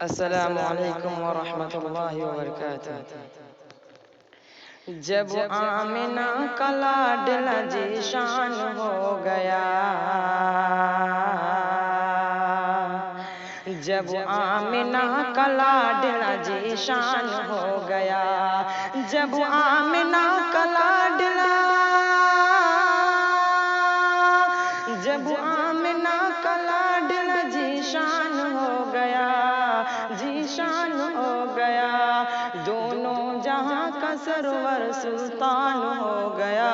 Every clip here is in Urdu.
السلام علیکم ورحمۃ اللہ وبرکاتہ۔ جب آمنہ کا لاڈلا ذیشان ہو گیا، جب آمنہ کا لاڈلا ذیشان ہو گیا، جب آمنہ کا لاڈلا، جب آمنہ کا لاڈلا ذیشان ہو گیا، ذیشان ہو گیا، دونوں جہاں کا سرور سلطان ہو گیا،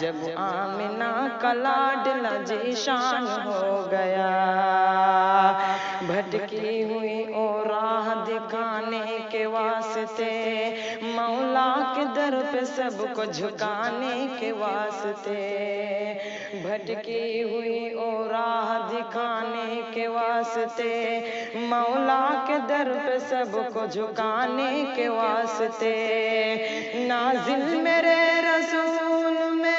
جب آمنہ کا لاڈلا ذیشان ہو گیا۔ بھٹکی ہوئی اور راہ دکھانے کے واسطے، مولا کے در پہ سب کو جھکانے کے واسطے، بھٹکی ہوئی اور راہ دکھانے کے واسطے، مولا کے در پہ سب کو جھکانے کے واسطے، نازل میرے رسول میں،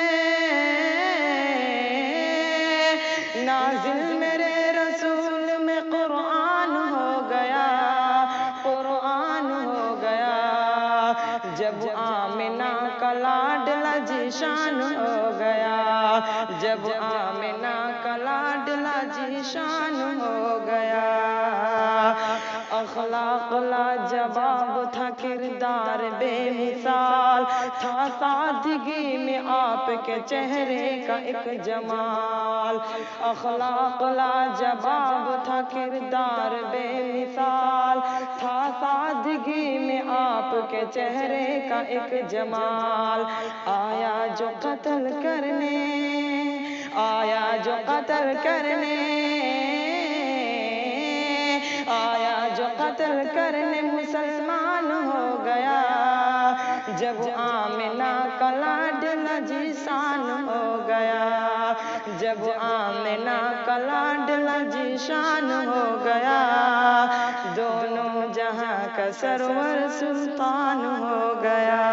نازل میرے رسول میں قرآن ہو گیا، قرآن ہو گیا، جب آمنہ کا لاڈلا ذیشان ہو گیا، جب آمنہ کا لاڈلا ذیشان ہو گیا۔ اخلاق لاجواب تھا، کردار بے مثال تھا، سادگی میں آپ کے چہرے کا ایک جمال، اخلاق لاجواب تھا، کردار بے مثال تھا، سادگی میں آپ کے چہرے کا ایک جمال، آیا جو قتل کرنے، آیا جو قتل کرنے، آیا جو قتل کرنے، مسلمان ہو گیا، جب آمنہ کا لاڈلا ذیشان ہو گیا، جب آمنہ کا لاڈلا ذیشان ہو گیا، دونوں جہاں کا سرور سلطان ہو گیا۔